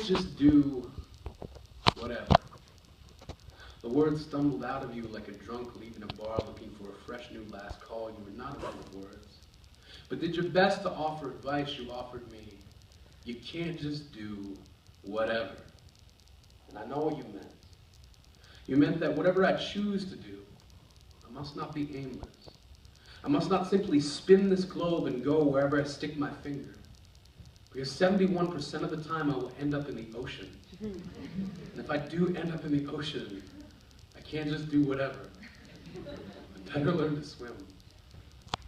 just do whatever. The words stumbled out of you like a drunk leaving a bar looking for a fresh new last call. You were not a man of words, but did your best to offer advice. You offered me, you can't just do whatever. And I know what you meant. You meant that whatever I choose to do, I must not be aimless. I must not simply spin this globe and go wherever I stick my finger. Because 71% of the time I will end up in the ocean. And if I do end up in the ocean, I can't just do whatever. I better learn to swim.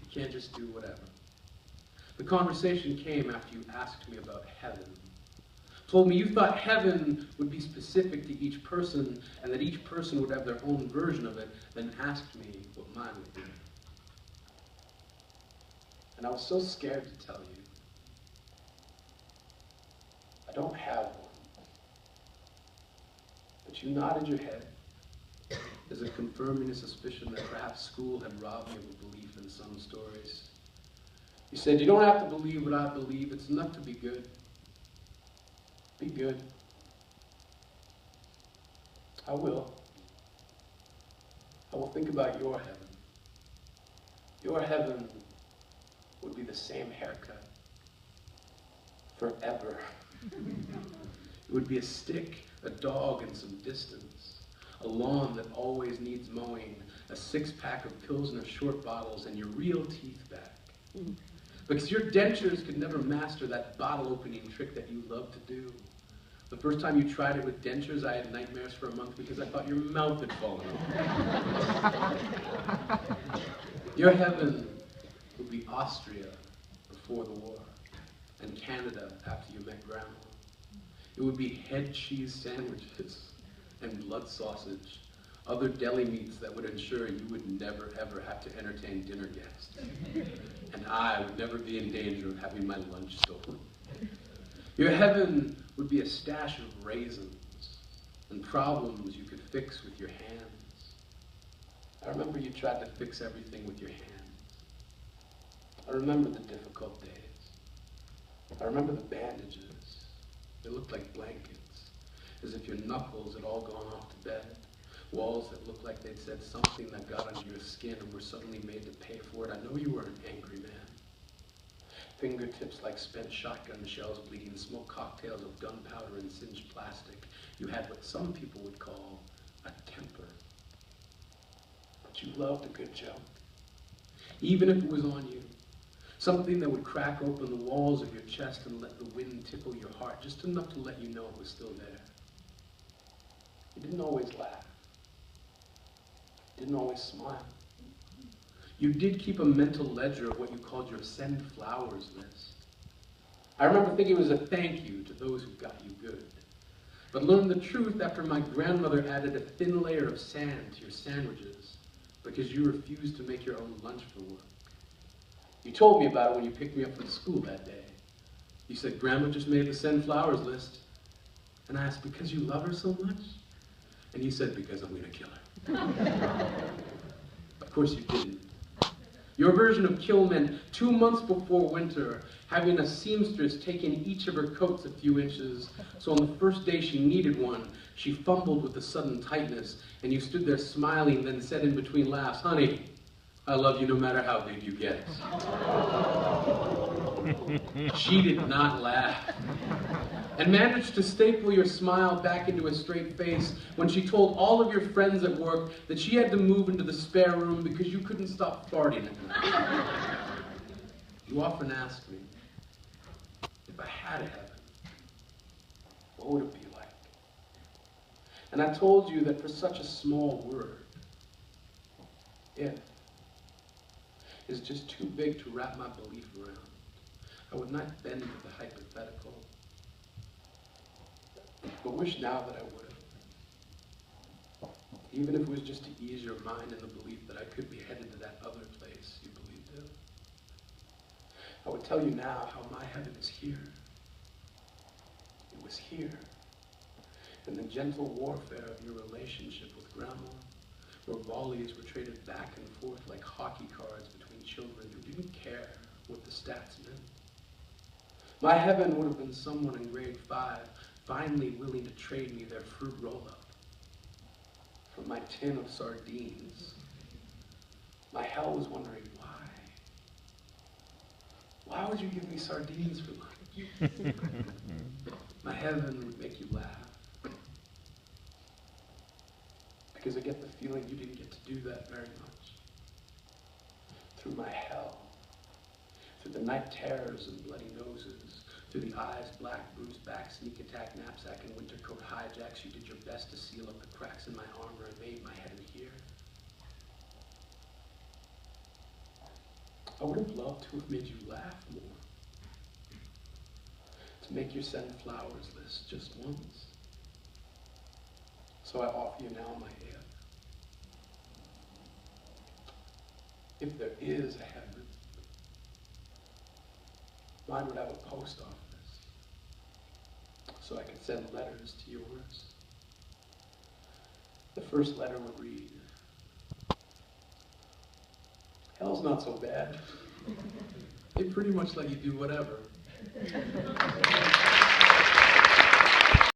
You can't just do whatever. The conversation came after you asked me about heaven. Told me you thought heaven would be specific to each person and that each person would have their own version of it, then asked me what mine would be. And I was so scared to tell you. I don't have one. But you nodded your head as if confirming a suspicion that perhaps school had robbed me of a belief in some stories. You said, you don't have to believe what I believe. It's enough to be good. Be good. I will. I will think about your heaven. Your heaven would be the same haircut forever. It would be a stick, a dog, and some distance. A lawn that always needs mowing, a six-pack of Pilsner short bottles, and your real teeth back. Because your dentures could never master that bottle opening trick that you love to do. The first time you tried it with dentures, I had nightmares for a month because I thought your mouth had fallen off. Your heaven would be Austria before the war, and Canada after you met Grandma. It would be head cheese sandwiches and blood sausage, other deli meats that would ensure you would never ever have to entertain dinner guests. And I would never be in danger of having my lunch stolen. Your heaven would be a stash of raisins and problems you could fix with your hands. I remember you tried to fix everything with your hands. I remember the difficult days. I remember the bandages. They looked like blankets, as if your knuckles had all gone off to bed. Walls that looked like they'd said something that got under your skin and were suddenly made to pay for it. I know you were an angry man. Fingertips like spent shotgun shells bleeding, smoke cocktails of gunpowder and singed plastic. You had what some people would call a temper. But you loved a good joke, even if it was on you. Something that would crack open the walls of your chest and let the wind tickle your heart, just enough to let you know it was still there. You didn't always laugh. Didn't always smile. You did keep a mental ledger of what you called your send flowers list. I remember thinking it was a thank you to those who got you good, but learned the truth after my grandmother added a thin layer of sand to your sandwiches because you refused to make your own lunch for work. You told me about it when you picked me up from school that day. You said, Grandma just made the send flowers list. And I asked, because you love her so much? And you said, because I'm going to kill her. Of course you didn't. Your version of kill meant 2 months before winter, having a seamstress take in each of her coats a few inches, so on the first day she needed one, she fumbled with a sudden tightness, and you stood there smiling, then said in between laughs, honey, I love you no matter how big you get. She did not laugh, and managed to staple your smile back into a straight face when she told all of your friends at work that she had to move into the spare room because you couldn't stop farting at night. You often ask me, if I had a heaven, what would it be like? And I told you that for such a small word, if, is just too big to wrap my belief around. I would not bend to the hypothetical, but wish now that I would. Even if it was just to ease your mind in the belief that I could be headed to that other place you believed in. I would tell you now how my heaven is here. It was here, in the gentle warfare of your relationship with Grandma, where volleys were traded back and forth like hockey cards between children who didn't care what the stats meant. My heaven would have been someone in grade 5, finally willing to trade me their fruit roll-up for my tin of sardines. My hell was wondering why. Why would you give me sardines for lunch? My heaven would make you laugh. Because I get the feeling you didn't get to do that very much. Through my hell, through the night terrors and bloody noses, through the eyes, black, bruised back, sneak attack, knapsack, and winter coat hijacks, you did your best to seal up the cracks in my armor and made my heaven here. I would have loved to have made you laugh more. To make your send flowers list just once. So I offer you now my head. If there is a heaven, mine would have a post office, so I could send letters to yours. The first letter would read, hell's not so bad. They pretty much let you do whatever.